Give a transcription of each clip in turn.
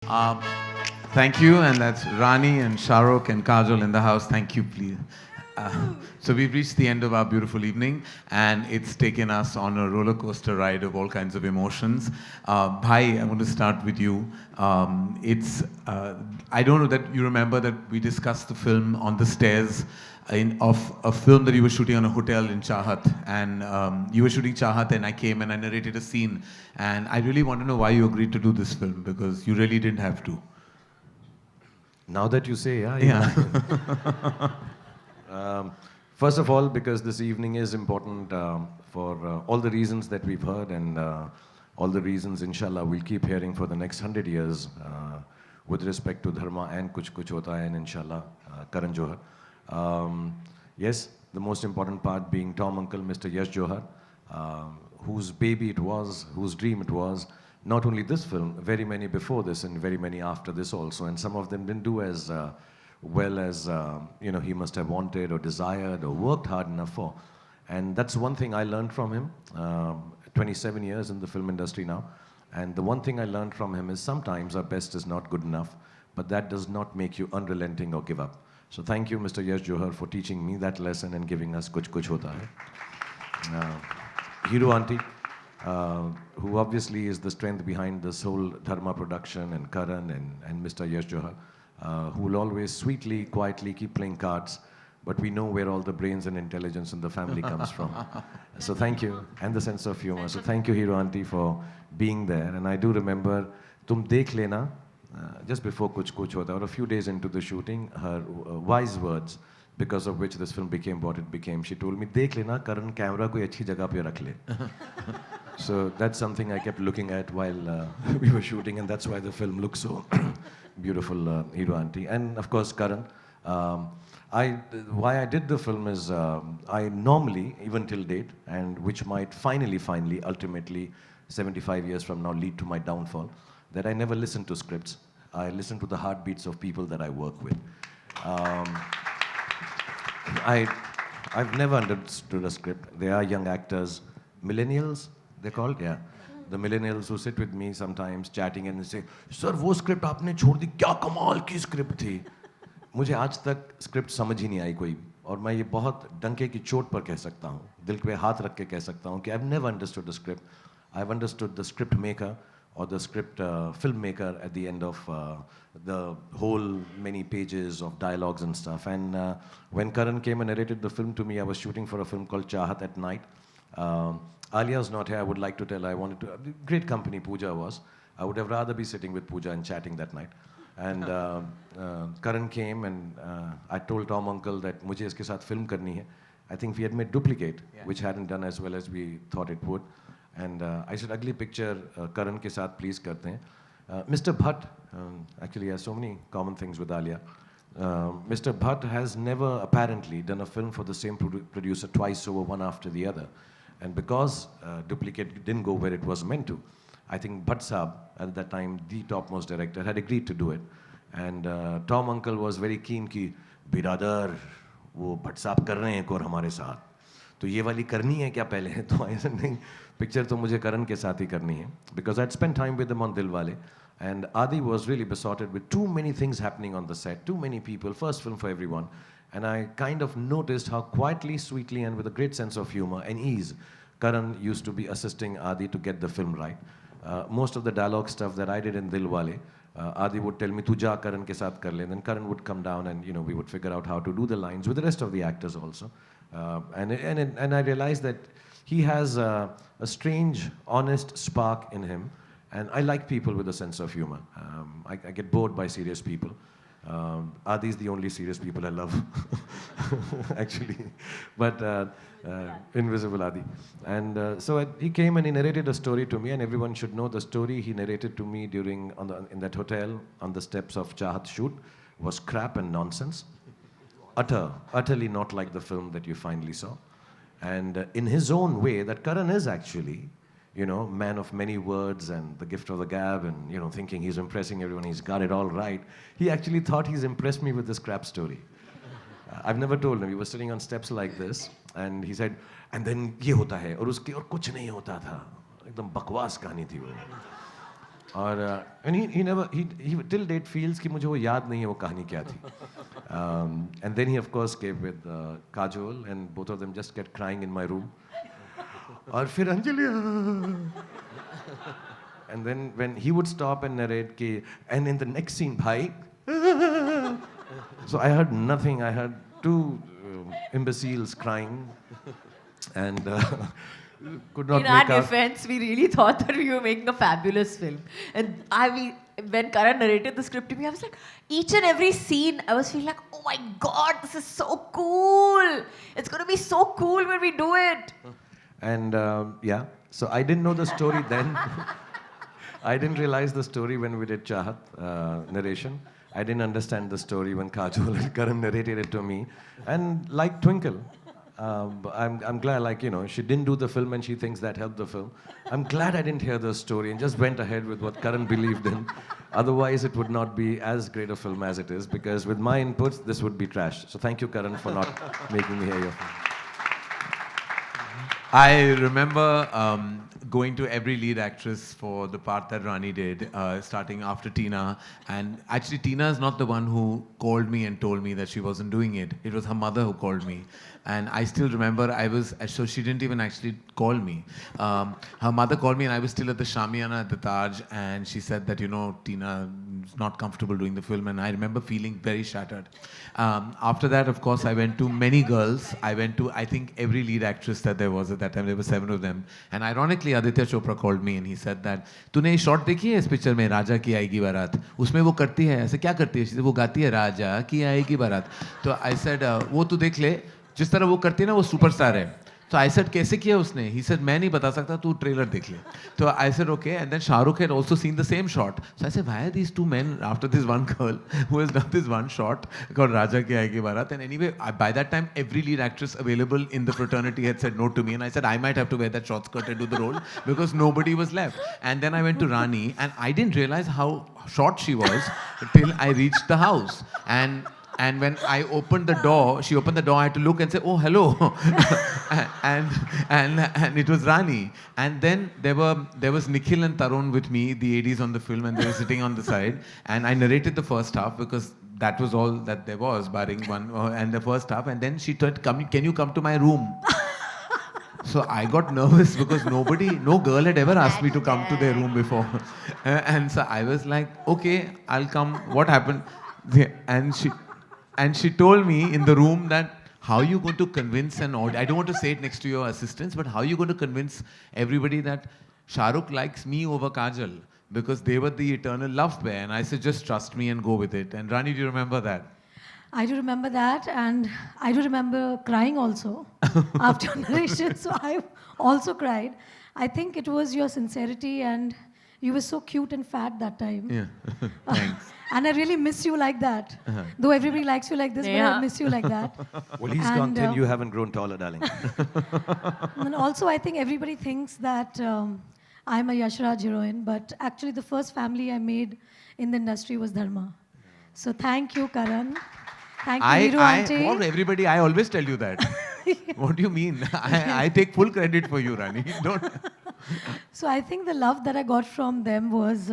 Um, Thank you, and that's Rani and Shahrukh and Kajol in the house. Thank you, please. So we've reached the end of our beautiful evening, and it's taken us on a roller coaster ride of all kinds of emotions. Bhai, I want to start with you. I don't know that you remember that we discussed the film on the stairs of a film that you were shooting on a hotel in Chahat, and you were shooting Chahat, and I came and I narrated a scene, and I really want to know why you agreed to do this film because you really didn't have to. Now that you say, yeah, Yeah. First of all, because this evening is important for all the reasons that we've heard and all the reasons, inshallah, we'll keep hearing for the next 100 years with respect to Dharma and Kuch Kuch Hota Hai and inshallah, Karan Johar. Yes, the most important part being Tom Uncle, Mr. Yash Johar, whose baby it was, whose dream it was. Not only this film, very many before this and very many after this also. And some of them didn't do as well as he must have wanted or desired or worked hard enough for. And that's one thing I learned from him. 27 years in the film industry now. And the one thing I learned from him is sometimes our best is not good enough, but that does not make you unrelenting or give up. So thank you, Mr. Yash Johar, for teaching me that lesson and giving us Kuch Kuch Hota Hai. Hero Auntie, who obviously is the strength behind this whole Dharma production, and Karan and Mr. Yash Johar, who will always sweetly, quietly keep playing cards, but we know where all the brains and intelligence in the family comes from. So thank you, and the sense of humor. So thank you, Hero Auntie, for being there. And I do remember, Tum Dekh Lena, just before Kuch Kuch Hota, or a few days into the shooting, her wise words, because of which this film became what it became. She told me, Dekh Lena, Karan camera koi achhi jagah pe rakh le. So that's something I kept looking at while we were shooting, and that's why the film looks so beautiful, Hero Auntie. And of course, Karan. Why I did the film is I normally, even till date, and which might finally, ultimately, 75 years from now, lead to my downfall, that I never listen to scripts. I listen to the heartbeats of people that I work with. I've never understood a script. They are young actors, millennials, they're called, yeah. The millennials who sit with me sometimes chatting and they say, "Sir, वो script आपने छोड़ दी, क्या कमाल की script थी." मुझे आज तक स्क्रिप्ट समझ ही नहीं आई कोई, और मैं ये बहुत डंके की चोट पर कह सकता हूँ, दिल पे हाथ रख के कह सकता हूँ कि I've never understood the script. I've understood the script maker or the script filmmaker at the end of the whole many pages of dialogues and stuff. And when Karan came and narrated the film to me, I was shooting for a film called Chahat at night. Alia's not here. I would like to tell her I wanted to. Great company Pooja was. I would have rather be sitting with Pooja and chatting that night. And Karan came and I told Tom Uncle that मुझे इसके साथ film करनी है. I think we had made Duplicate, which hadn't done as well as we thought it would. And I said, अगली picture Karan के साथ please करते हैं. Mr. Bhatt actually has so many common things with Alia. Mr. Bhatt has never apparently done a film for the same producer twice over, one after the other. And because Duplicate didn't go where it was meant to, I think Bhatt Saab, at that time the topmost director, had agreed to do it. And Tom Uncle was very keen कि बिरादर वो भट्ट साहब कर रहे हैं एक और हमारे साथ, तो ये वाली करनी है क्या पहले? तो ऐसा नहीं, पिक्चर तो मुझे करण के साथ ही करनी है, because I'd spent time with him on Dilwale. And Adi was really besotted with too many things happening on the set, too many people, first film for everyone. And I kind of noticed how quietly, sweetly, and with a great sense of humor and ease, Karan used to be assisting Adi to get the film right. Most of the dialogue stuff that I did in Dilwale, Adi would tell me, "Tu ja Karan ke saath kar le." And then Karan would come down and we would figure out how to do the lines with the rest of the actors also. And I realized that he has a strange, honest spark in him. And I like people with a sense of humor. I get bored by serious people. Adi's the only serious people I love, actually. But Invisible Adi. And so he came and he narrated a story to me, and everyone should know the story he narrated to me in that hotel on the steps of Chahat shoot was crap and nonsense. Utterly not like the film that you finally saw. And in his own way, that Karan is actually, man of many words and the gift of the gab, and thinking he's impressing everyone, he's got it all right. He actually thought he's impressed me with this crap story. I've never told him. We were sitting on steps like this, and he said, "And then ये होता है और उसके और कुछ नहीं होता था." एकदम बकवास कहानी थी वो. और and he never he till date feels कि मुझे वो याद नहीं है वो कहानी क्या थी. And then he of course came with Kajol and both of them just kept crying in my room. और फिर Anjali and then when he would stop and narrate कि and in the next scene भाई so I heard nothing. I heard two imbeciles crying and could not In our make out. defense, we really thought that we were making a fabulous film. And when Karan narrated the script to me, I was like, each and every scene, I was feeling like, oh my God, this is so cool. It's going to be so cool when we do it. And yeah, so I didn't know the story then. I didn't realize the story when we did Chahat narration. I didn't understand the story when Kajol and Karan narrated it to me. And like Twinkle, I'm glad, like, you know, she didn't do the film and she thinks that helped the film. I'm glad I didn't hear the story and just went ahead with what Karan believed in. Otherwise, it would not be as great a film as it is, because with my inputs, this would be trash. So thank you, Karan, for not making me hear your film. I remember going to every lead actress for the part that Rani did, starting after Tina. And actually, Tina is not the one who called me and told me that she wasn't doing it. It was her mother who called me. And I still remember so she didn't even actually call me. Her mother called me and I was still at the Shamiana at the Taj, and she said that, you know, Tina is not comfortable doing the film, and I remember feeling very shattered. After that, of course, I went to many girls. I went to, I think, every lead actress that there was at that time. There were 7 of them. And ironically, Aditya Chopra called me and he said that, तूने ये shot देखी है इस picture में, राजा की आएगी बारात? उसमें वो करती है ऐसे, क्या करती है? वो गाती है राजा की आएगी बारात. तो I said, वो तू देख ले, जिस तरह वो करती है ना, वो सुपरस्टार है. So I said, कैसे किया उसने? He said, मैं नहीं बता सकता, तू ट्रेलर देख ले. तो I said, okay. And then Shah Rukh had also seen the same shot. So I said, why are these two men after this one girl who has done this one shot called Raja Ki Aayegi Barat? And anyway, by that time, every lead actress available in the fraternity had said no to me. And I said, I might have to wear that short skirt and do the role because nobody was left. And then I went to Rani, and I didn't realize how short she was till I reached the house. And when I opened the door, she opened the door, I had to look and say, oh, hello. and it was Rani. And then there was Nikhil and Tarun with me, the ADs on the film, and they were sitting on the side. And I narrated the first half because that was all that there was, barring one, and the first half. And then she said, can you come to my room? So I got nervous because no girl had ever asked me to come to their room before. And so I was like, okay, I'll come. What happened? And she told me in the room that how are you going to convince an audience, I don't want to say it next to your assistants, but how are you going to convince everybody that Shah Rukh likes me over Kajal? Because they were the eternal love pair. And I said, just trust me and go with it. And Rani, do you remember that? I do remember that, and I do remember crying also after narration. So I also cried. I think it was your sincerity, and you were so cute and fat that time. Yeah, thanks. And I really miss you like that. Though everybody likes you like this, but I miss you like that. Well, he's gone thin, you haven't grown taller, darling. And also, I think everybody thinks that I'm a Yashraj heroine, but actually the first family I made in the industry was Dharma. So thank you, Karan. Thank you, Hiru auntie. For everybody, I always tell you that. What do you mean? I take full credit for you, Rani. Don't. So I think the love that I got from them was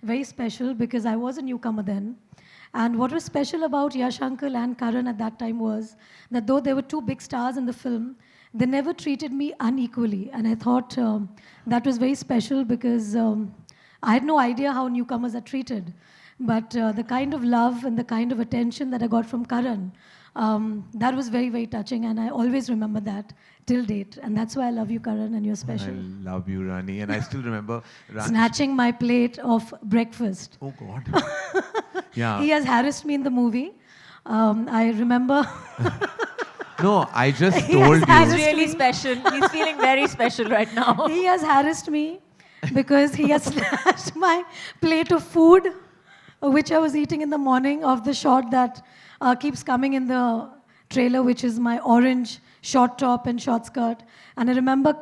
very special because I was a newcomer then. And what was special about Yash Uncle and Karan at that time was that though there were two big stars in the film, they never treated me unequally. And I thought that was very special because I had no idea how newcomers are treated. But the kind of love and the kind of attention that I got from Karan, that was very, very touching. And I always remember that till date. And that's why I love you, Karan, and you're special. I love you, Rani. And I still remember Rani. Snatching my plate of breakfast. Oh, God. Yeah. He has harassed me in the movie. I remember. No, I just He told has you. He's really special. He's feeling very special right now. He has harassed me because he has snatched my plate of food, which I was eating in the morning, of the shot that keeps coming in the trailer, which is my orange short top and short skirt. And I remember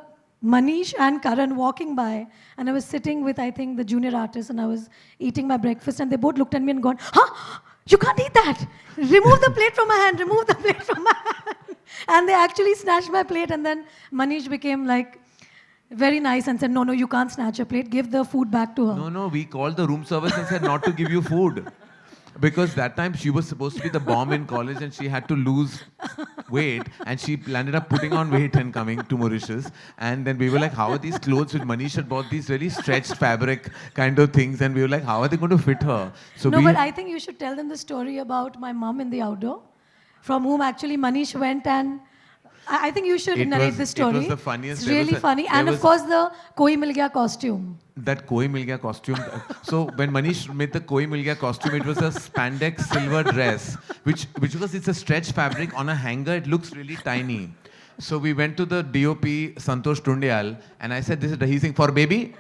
Manish and Karan walking by, and I was sitting with, I think, the junior artist, and I was eating my breakfast, and they both looked at me and gone, huh? You can't eat that. Remove the plate from my hand. Remove the plate from my hand. And they actually snatched my plate, and then Manish became like very nice and said, no, you can't snatch a plate. Give the food back to her. No, we called the room service and said not to give you food. Because that time she was supposed to be the bomb in college and she had to lose weight and she ended up putting on weight and coming to Mauritius. And then we were like, how are these clothes? Which Manish had bought these really stretched fabric kind of things. And we were like, how are they going to fit her? So No, but I think you should tell them the story about my mom in the outdoor, from whom actually Manish went, and I think you should narrate the story. It was the funniest. It's really funny. And of course, the Koi Mil Gaya costume. That Koi Mil Gaya costume. So when Manish made the Koi Mil Gaya costume, it was a spandex silver dress, which because it's a stretch fabric on a hanger, it looks really tiny. So we went to the DOP Santosh Tundial, and I said, he's saying, for baby?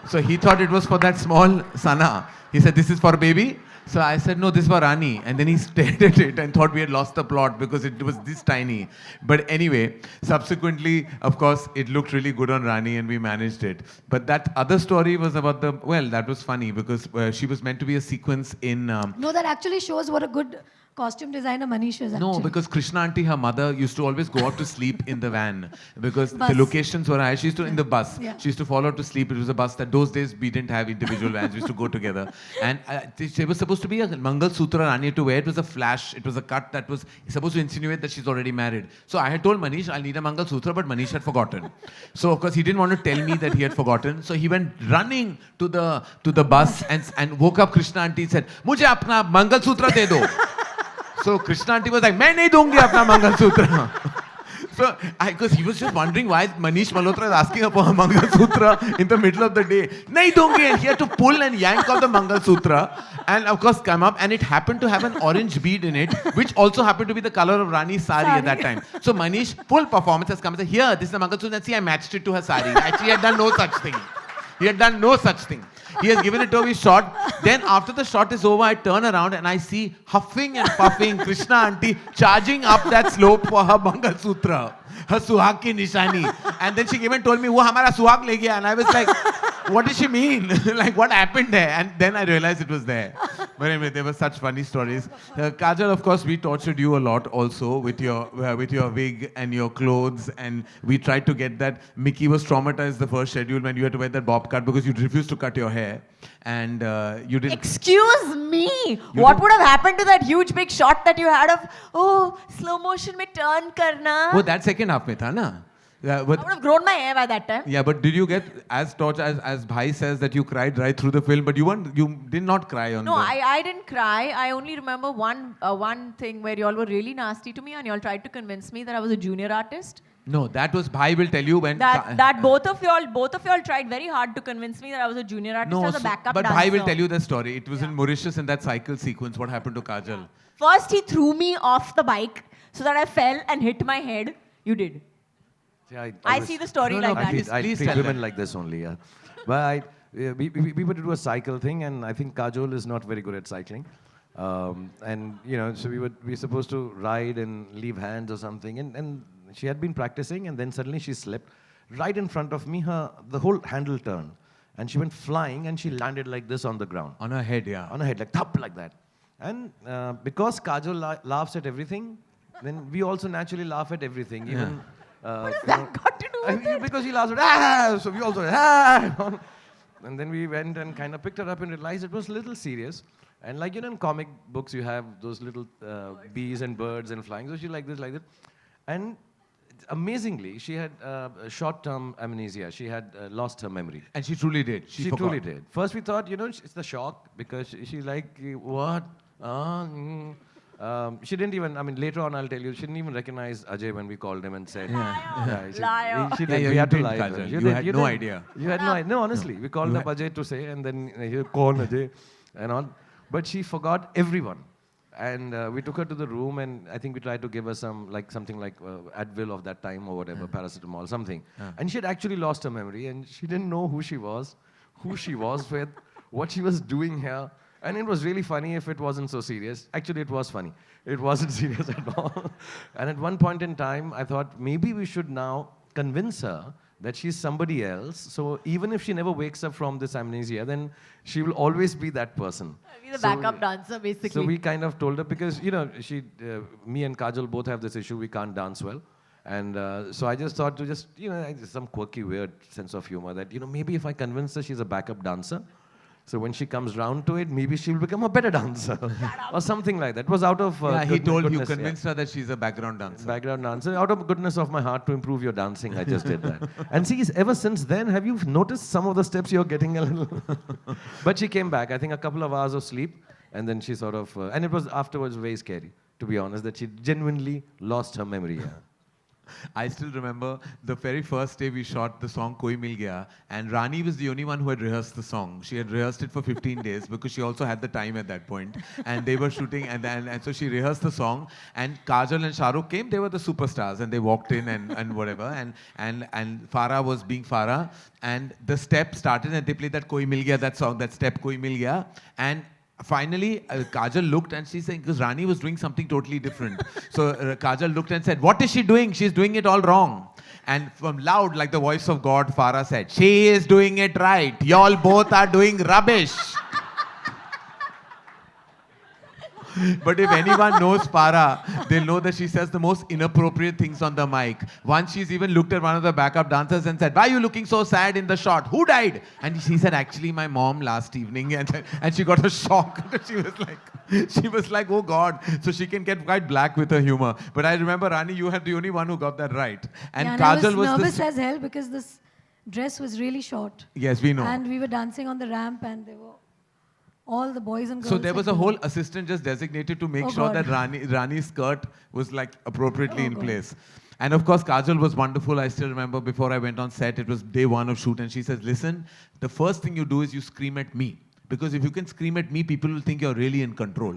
So he thought it was for that small Sana. He said, this is for baby? So I said, no, this is for Rani. And then he stared at it and thought we had lost the plot because it was this tiny. But anyway, subsequently, of course, it looked really good on Rani and we managed it. But that other story was about that was funny because she was meant to be a sequence in... No, that actually shows what a good costume designer Manish is actually. No, because Krishna auntie, her mother, used to always go out to sleep in the van because Bus. the locations were high. She used to, in the bus, Yeah. she used to fall out to sleep. It was a bus that those days we didn't have individual vans. We used to go together. And she was supposed to be a Mangal Sutra Rani to wear. It was a flash. It was a cut that was supposed to insinuate that she's already married. So I had told Manish, I'll need a Mangal Sutra, but Manish had forgotten. So of course he didn't want to tell me that he had forgotten. So he went running to the bus and woke up Krishna auntie and said, "Mujhe apna Mangal Sutra de do." So Krishna auntie was like, "मैं नहीं दूंगी अपना mangalsutra." So, because he was just wondering why Manish Malhotra is asking for a Mangalsutra in the middle of the day. Nahi dungi, and he had to pull and yank off the Mangalsutra and of course come up, and it happened to have an orange bead in it, which also happened to be the color of Rani's sari at that time. So Manish, full performance, has come and said, "Here, this is the Mangalsutra," and see, I matched it to her sari. Actually, he had done no such thing. He had done no such thing. He has given it to me shot. Then after the shot is over, I turn around and I see huffing and puffing Krishna auntie charging up that slope for her Mangal Sutra, her Suhag ki nishani. And then she came and told me, "Wo hamara Suhag le gaya." And I was like, what does she mean? Like, what happened there? And then I realized it was there. But anyway, there were such funny stories. Kajal, of course, we tortured you a lot also with your wig and your clothes. And we tried to get that. Mickey was traumatized the first schedule when you had to wear that bob cut because you refused to cut your hair. And you didn't... Excuse me. What would have happened to that huge big shot that you had of, slow motion mein turn karna? Oh, that second half mein tha na? Yeah, I would have grown my hair by that time. Yeah, but did you get as tortured as Bhai says that you cried right through the film, but you did not cry on No, the... I didn't cry. I only remember one thing where y'all were really nasty to me and y'all tried to convince me that I was a junior artist. No, that was Bhai will tell you when... That both of y'all tried very hard to convince me that I was a junior artist. I was a backup but dancer. Bhai will tell you the story. It was in Mauritius in that cycle sequence. What happened to Kajal? First, he threw me off the bike so that I fell and hit my head. You did. Yeah, I see the story No, like no, that. I Please treat tell women them. like this only, yeah. But we were to do a cycle thing, and I think Kajol is not very good at cycling. And, so we were supposed to ride and leave hands or something, and she had been practicing, and then suddenly she slipped. Right in front of me, the whole handle turned, and she went flying, and she landed like this on the ground. On her head, yeah. On her head, like thump, like that. And because Kajol laughs at everything, then we also naturally laugh at everything. Even What has that got to do with it? because he laughs at so we also and then we went and kind of picked her up and realized it was a little serious. And like in comic books, you have those little bees and birds and flying. So she like this. And amazingly, she had short-term amnesia. She had lost her memory. And she truly did. She forgot. Truly did. First we thought, it's the shock because she's like, what? She didn't even, later on I'll tell you, she didn't even recognize Ajay when we called him and said, Liar. she Liar. did. Yeah, We you had to did, lie. Kajal. You You had no idea. You had no idea. No, honestly. We called You up Ajay to say, and then he called Ajay and all. But she forgot everyone. And we took her to the room, and I think we tried to give her something like Advil of that time or whatever, paracetamol, something. And she had actually lost her memory, and she didn't know who she was with, what she was doing here. And it was really funny if it wasn't so serious. Actually, it was funny. It wasn't serious at all. And at one point in time, I thought maybe we should now convince her that she's somebody else. So even if she never wakes up from this amnesia, then she will always be that person. Be the backup dancer, basically. So we kind of told her because, me and Kajal both have this issue. We can't dance well. And so I just thought to just, some quirky, weird sense of humor that, maybe if I convince her she's a backup dancer, so when she comes round to it, maybe she'll become a better dancer or something like that. It was out of He told you, goodness, convinced her that she's a background dancer. background dancer. Out of goodness of my heart to improve your dancing, I just did that. And see, ever since then, have you noticed some of the steps you're getting a little? But she came back, I think a couple of hours of sleep, and then she sort of, and it was afterwards very scary, to be honest, that she genuinely lost her memory. Yeah. I still remember the very first day we shot the song Koi Mil Gaya, and Rani was the only one who had rehearsed the song. She had rehearsed it for 15 days because she also had the time at that point. And they were shooting, and so she rehearsed the song. And Kajal and Shah Rukh came, they were the superstars, and they walked in and whatever. And Farah was being Farah. And the step started, and they played that Koi Mil Gaya, that song, that step Koi Mil Gaya. And finally, Kajal looked and she said, because Rani was doing something totally different. So Kajal looked and said, what is she doing? She's doing it all wrong. And from loud, like the voice of God, Farah said, she is doing it right. Y'all both are doing rubbish. But if anyone knows Farah, they'll know that she says the most inappropriate things on the mic. Once she's even looked at one of the backup dancers and said, why are you looking so sad in the shot? Who died? And she said, actually, my mom last evening. And she got a shock. she was like, oh God. So she can get quite black with her humor. But I remember, Rani, you had the only one who got that right. And yeah, Kajal I was was nervous as hell because this dress was really short. Yes, we know. And we were dancing on the ramp and there were all the boys and girls. So there was a had whole assistant just designated to make sure God. that Rani's skirt was like appropriately in God. place. And of course, Kajal was wonderful. I still remember before I went on set, it was day one of shoot, and she says, listen, the first thing you do is you scream at me. Because if you can scream at me, people will think you're really in control.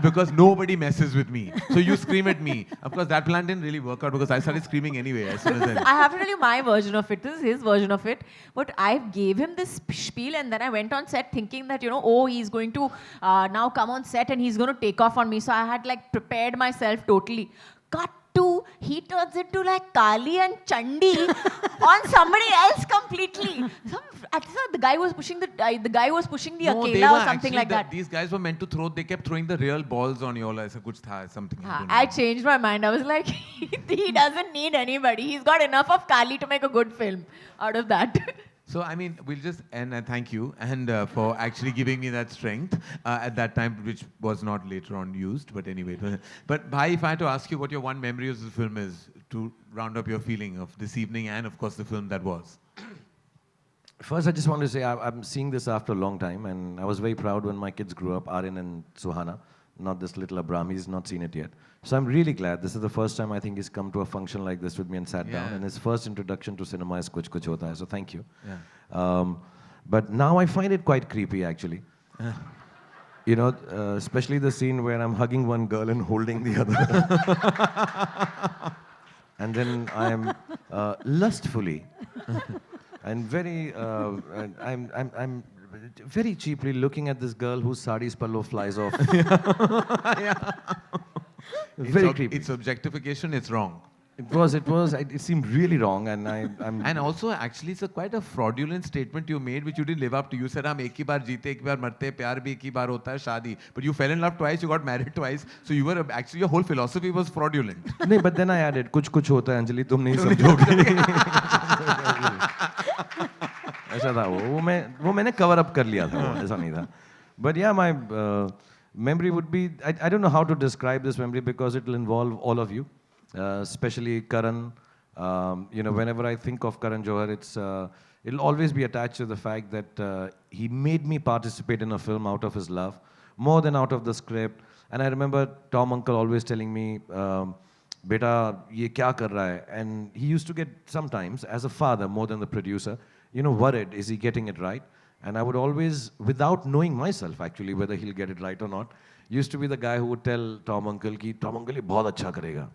Because nobody messes with me. So you scream at me. Of course, that plan didn't really work out because I started screaming anyway as soon as I have to tell you my version of it. This is his version of it. But I gave him this spiel and then I went on set thinking that, oh, he's going to now come on set and he's going to take off on me. So I had like prepared myself totally. Cut to, he turns into like Kali and Chandi on somebody else completely. I thought the guy was pushing the Akela or something like that. These guys were meant to throw, they kept throwing the real balls on you all. Aisa kuch tha, something. I changed my mind. I was like, he doesn't need anybody. He's got enough of Kali to make a good film out of that. So, I mean, we'll just end and thank you and for actually giving me that strength at that time, which was not later on used. But anyway, but Bhai, if I had to ask you what your one memory of the film is to round up your feeling of this evening and, of course, the film that was. First, I just want to say I'm seeing this after a long time, and I was very proud when my kids grew up, Aryan and Suhana, not this little Abram. He's not seen it yet. So I'm really glad. This is the first time I think he's come to a function like this with me and sat down, and his first introduction to cinema is Kuch Kuch Hota Hai, so thank you. Yeah. But now I find it quite creepy, actually. Especially the scene where I'm hugging one girl and holding the other. And then I'm lustfully and very, I'm very cheaply looking at this girl whose sari's pallo flies off. Very creepy. It's objectification, it's wrong. It seemed really wrong, and I'm... And also, actually, it's quite a fraudulent statement you made, which you didn't live up to. You said, "Hum ek hi baar jeete, ek baar marte, pyar bhi ek hi baar hota hai, shaadi." But you fell in love twice, you got married twice. So you were actually your whole philosophy was fraudulent. No, but then I added, "Kuch kuch hota hai, Anjali, tum nahi samjhoge." ऐसा था वो मैंने cover up कर लिया था, ऐसा नहीं था. But yeah, my memory would be, I don't know how to describe this memory because it will involve all of you. Especially Karan. Whenever I think of Karan Johar, it'll always be attached to the fact that he made me participate in a film out of his love, more than out of the script. And I remember Tom Uncle always telling me, "Beta, ye kya kar raha hai?" And he used to get sometimes, as a father, more than the producer, worried, is he getting it right? And I would always, without knowing myself actually, whether he'll get it right or not, used to be the guy who would tell Tom Uncle, "Tom Uncle, ye bahut acha karega."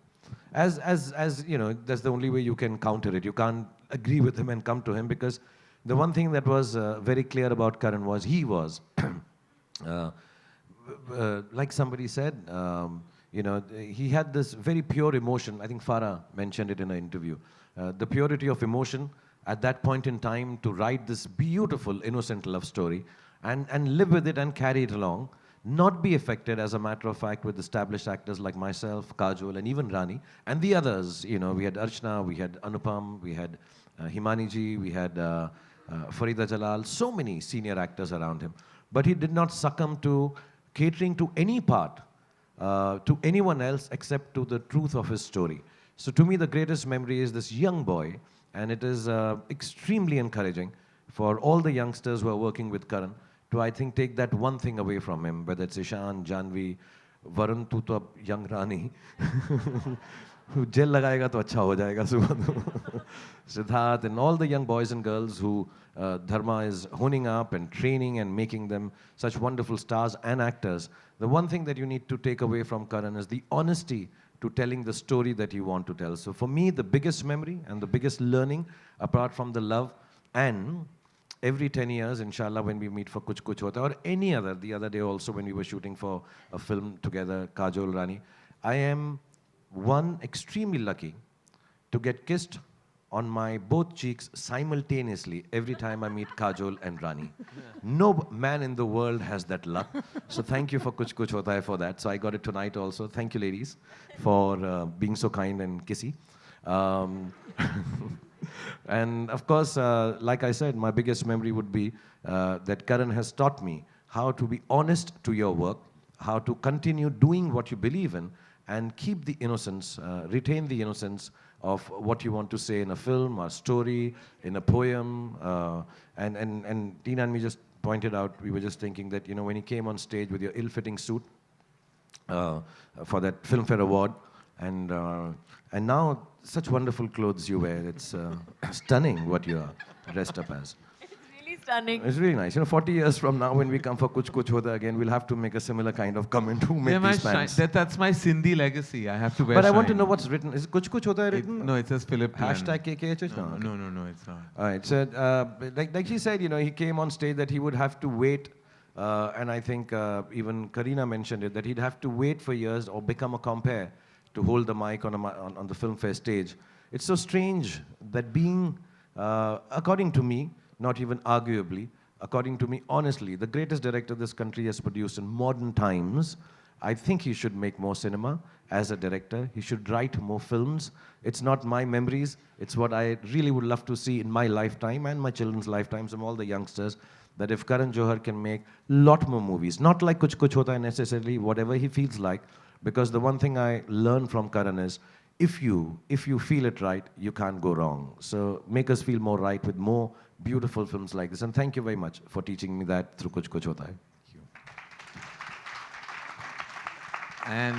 As that's the only way you can counter it. You can't agree with him and come to him, because the one thing that was very clear about Karan was he was, like somebody said, he had this very pure emotion. I think Farah mentioned it in an interview. The purity of emotion at that point in time to write this beautiful, innocent love story and live with it and carry it along. not be affected, as a matter of fact, with established actors like myself, Kajol, and even Rani, and the others. You know, we had Archana, we had Anupam, we had Himani ji, we had Farida Jalal, so many senior actors around him. But he did not succumb to catering to any part, to anyone else except to the truth of his story. So to me, the greatest memory is this young boy, and it is extremely encouraging for all the youngsters who are working with Karan to, I think, take that one thing away from him, whether it's Ishan, Janvi, Varun, tu to ab young Rani. Gel लगाएगा तो अच्छा हो जाएगा सुबह Siddharth and all the young boys and girls who Dharma is honing up and training and making them such wonderful stars and actors. The one thing that you need to take away from Karan is the honesty to telling the story that you want to tell. So for me, the biggest memory and the biggest learning, apart from the love, and every 10 years, inshallah, when we meet for Kuch Kuch Hota, or any other, the other day also when we were shooting for a film together, Kajol, Rani, I am one extremely lucky to get kissed on my both cheeks simultaneously every time I meet Kajol and Rani. No man in the world has that luck. So thank you for Kuch Kuch Hota Hai for that. So I got it tonight also. Thank you, ladies, for being so kind and kissy. And of course, like I said, my biggest memory would be that Karan has taught me how to be honest to your work, how to continue doing what you believe in, and keep the innocence, retain the innocence of what you want to say in a film, a story, in a poem. And Tina and me just pointed out, we were just thinking that, you know, when you came on stage with your ill-fitting suit for that Filmfare Award, and now such wonderful clothes you wear. It's stunning what you are dressed up as. Really stunning. It's really nice. You know, 40 years from now, when we come for Kuch Kuch Hota again, we'll have to make a similar kind of comment. Who made these pants? That's my Sindhi legacy. I have to wear But I want to shine. know what's written. Is Kuch Kuch Hota Hai written? No, it says Philip. Hashtag KKH? No, it's not. All right. So, like she said, you know, he came on stage that he would have to wait, and I think even Kareena mentioned it, that he'd have to wait for years or become a compere to hold the mic on the Filmfare stage. It's so strange that being, according to me, not even arguably, according to me, honestly, the greatest director this country has produced in modern times, I think he should make more cinema as a director. He should write more films. It's not my memories. It's what I really would love to see in my lifetime and my children's lifetimes and all the youngsters, that if Karan Johar can make a lot more movies, not like Kuch Kuch Hota Hai necessarily, whatever he feels like, because the one thing I learned from Karan is, if you feel it right, you can't go wrong. So make us feel more right with more beautiful films like this. And thank you very much for teaching me that through Kuch Kuch Hota Hai. And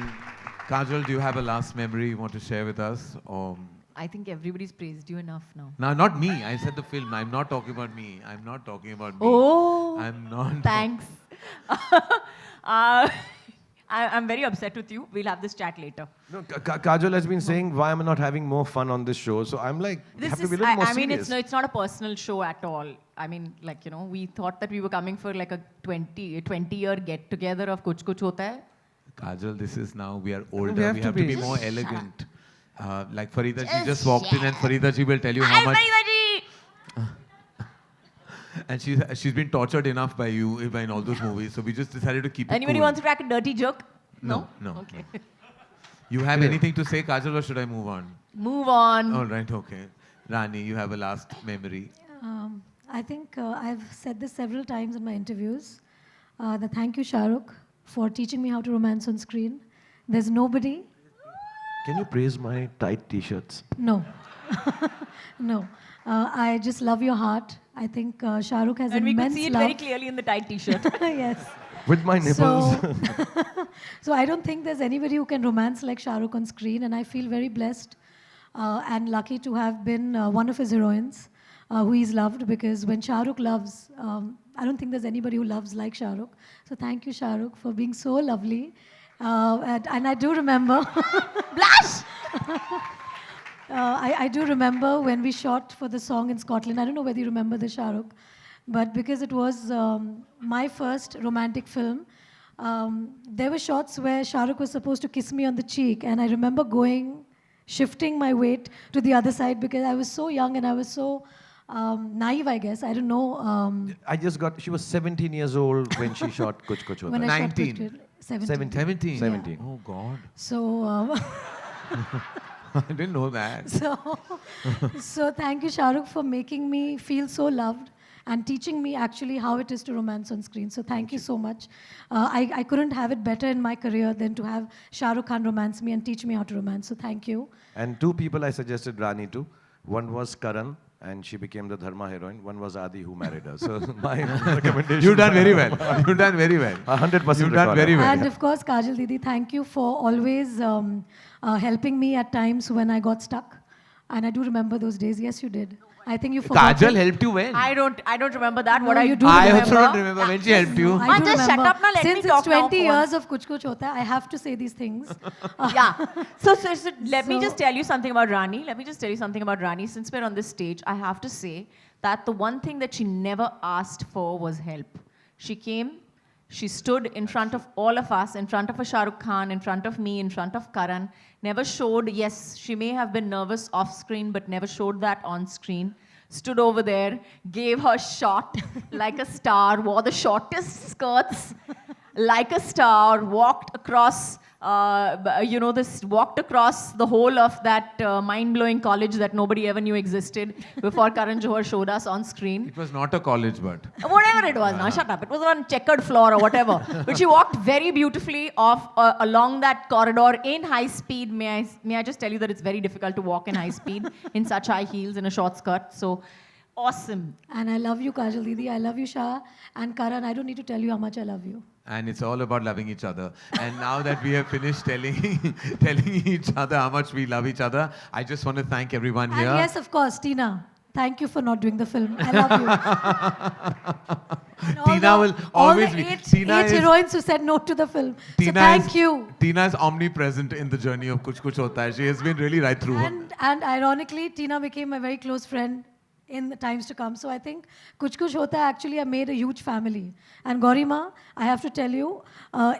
Kajol, do you have a last memory you want to share with us? Or I think everybody's praised you enough now. no, not me. I said the film. I'm not talking about me. I'm not talking about me. Oh, I'm not. thanks. I'm very upset with you. We'll have this chat later. No, Kajol has been saying, why am I not having more fun on this show? So I'm like, have to be a little more I mean, serious. it's not a personal show at all. I mean, like, you know, we thought that we were coming for like a 20-year get-together of Kuch Kuch Hota Hai. Kajol, this is now, we are older. We have We to have to be. be more elegant. Like Farida, she Just just walked in, and Farida ji will tell you how Hi, much. Farida ji! And she's been tortured enough by you in all those movies. So we just decided to keep it Anybody cool. wants to crack a dirty joke? No. Okay. You have anything to say, Kajol, or should I move on? Move on. All right, okay. Rani, you have a last memory. I think I've said this several times in my interviews. That thank you, Shah Rukh, for teaching me how to romance on screen. There's nobody. Can you praise my tight t-shirts? No. No. I just love your heart. I think Shah Rukh has And we immense could see it love. very clearly in the tight t-shirt. Yes. With my nipples. So I don't think there's anybody who can romance like Shah Rukh on screen, and I feel very blessed and lucky to have been one of his heroines who he's loved, because when Shah Rukh loves, I don't think there's anybody who loves like Shah Rukh. So thank you, Shah Rukh, for being so lovely. And I do remember... Blush! I do remember when we shot for the song in Scotland. I don't know whether you remember the Shah Rukh, but because it was my first romantic film, there were shots where Shah Rukh was supposed to kiss me on the cheek, and I remember shifting my weight to the other side because I was so young and I was so naive, I guess. I don't know. She was 17 years old when she shot Kuch Kuch Hota When Hai. I shot 19. Kuch Kuch, 17. 17. 17. Oh God. So, I didn't know that. so thank you, Shahrukh, for making me feel so loved and teaching me actually how it is to romance on screen. So thank you so much. I couldn't have it better in my career than to have Shahrukh Khan romance me and teach me how to romance. So thank you. And two people I suggested Rani to. One was Karan, and she became the Dharma heroine. One was Adi, who married her. So my recommendation. You've done very well. You've done very well. 100% You've done very well. And of course, Kajal Didi, thank you for always helping me at times when I got stuck. And I do remember those days. Yes, you did. I think you forgot. Kajal it. helped you when? I don't remember that. No, what I you do I remember. also don't remember when she helped you. I Ma, do just shut remember. up now, let me Since talk it's 20 now, years of Kuch Kuch Hota Hai, I have to say these things. Yeah. So let me So- just tell you something about Rani. Let me just tell you something about Rani. Since we're on this stage, I have to say that the one thing that she never asked for was help. She came, she stood in front of all of us, in front of a Shah Rukh Khan, in front of me, in front of Karan, never showed, yes, she may have been nervous off screen, but never showed that on screen. Stood over there, gave her shot like a star, wore the shortest skirts like a star, walked across, walked across the whole of that mind-blowing college that nobody ever knew existed before Karan Johar showed us on screen. It was not a college, but. Whatever it was, now shut up. It was on checkered floor or whatever. But she walked very beautifully off along that corridor in high speed. May I just tell you that it's very difficult to walk in high speed in such high heels in a short skirt. So awesome. And I love you, Kajal Didi. I love you, Shah. And Karan, I don't need to tell you how much I love you. And it's all about loving each other. And now that we have finished telling each other how much we love each other, I just want to thank everyone And here. yes, of course, Tina. Thank you for not doing the film. I love you. And all Tina will all always the be. eight Tina is- heroines who said no to the film. Tina so thank is, you. Tina is omnipresent in the journey of Kuch Kuch Hota Hai. She has been really right through. And ironically, Tina became my very close friend in the times to come. So I think Kuch Kuch Hota Hai actually I made a huge family. And Gaurima, I have to tell you,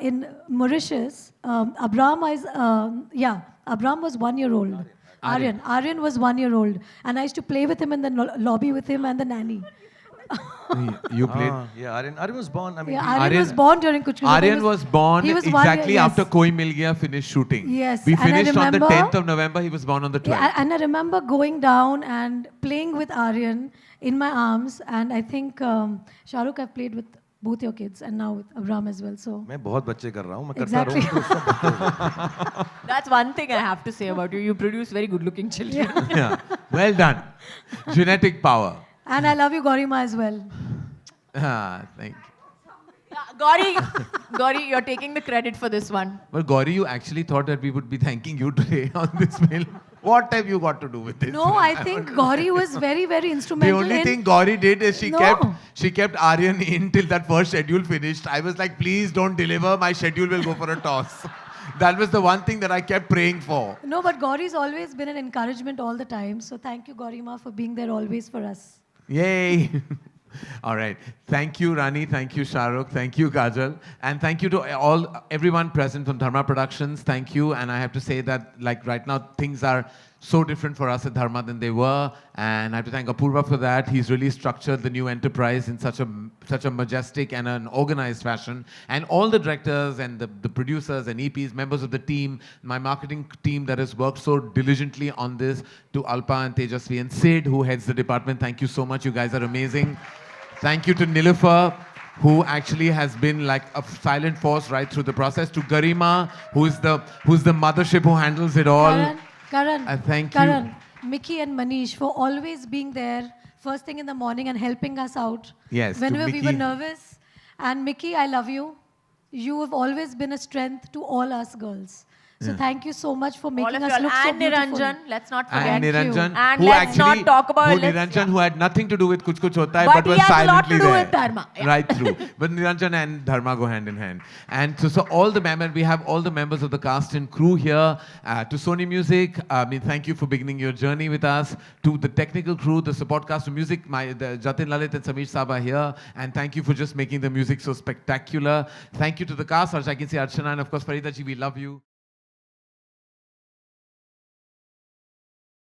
in Mauritius, Abram was 1 year old. Aryan was 1 year old. And I used to play with him in the lobby with him and the nanny. You played. Yeah, Aryan was born. I mean, Yeah, Aryan was born during Kuch Kuch Hota Hai. Aryan was born he was 1 year, exactly yes. after Koi Mil Gaya finished shooting. Yes, We and I finished on the remember- 10th of November. He was born on the 12th. Yeah, and I remember going down and playing with Aryan in my arms. And I think Shahrukh, I've played with both your kids and now with Abram as well. So मैं बहुत बच्चे कर रहा हूँ. मैं करता exactly. रहूँगा तो सब बच्चे हो जाएंगे. That's one thing I have to say about you. You produce very good-looking children. Yeah. Well done. Genetic power. And I love you, Gaurima, as well. Thank you. Gauri, you're taking the credit for this one. Well, Gauri, you actually thought that we would be thanking you today on this film. What have you got to do with this? No, I think Gauri was very, very The instrumental only in... thing Gauri did is she No. kept Aryan in till that first schedule finished. I was like, please don't deliver. My schedule will go for a toss. That was the one thing that I kept praying for. No, but Gauri's always been an encouragement all the time. So thank you, Gaurima, for being there always for us. Yay! All right. Thank you, Rani. Thank you, Shahrukh. Thank you, Kajal. And thank you to everyone present from Dharma Productions. Thank you. And I have to say that, like, right now, things are so different for us at Dharma than they were. And I have to thank Apurva for that. He's really structured the new enterprise in such a majestic and an organized fashion. And all the directors and the producers and EPs, members of the team, my marketing team that has worked so diligently on this, to Alpa and Tejasvi and Sid, who heads the department. Thank you so much. You guys are amazing. Thank you to Nilofer, who actually has been like a silent force right through the process. To Garima, who's the mothership who handles it all. Karan, Thank you. Karan, Mickey and Manish for always being there first thing in the morning and helping us out. Yes, to Whenever we were Mickey. nervous. And Mickey, I love you. You have always been a strength to all us girls. So thank you so much for All making of us you all. look so And beautiful. Niranjan, let's not forget. And Niranjan, And who let's actually, not talk about... who let's- Niranjan, who had nothing to do with Kuch Kuch Hota Hai, But but was he has a lot to silently do there. with Dharma, yeah. Right through. But Niranjan and Dharma go hand in hand. And so all the members, we have all the members of the cast and crew here. To Sony Music, thank you for beginning your journey with us. To the technical crew, the support cast of music, the Jatin Lalit and Sameer Saab are here. And thank you for just making the music so spectacular. Thank you to the cast, I can say Archana and of course Farida ji, we love you.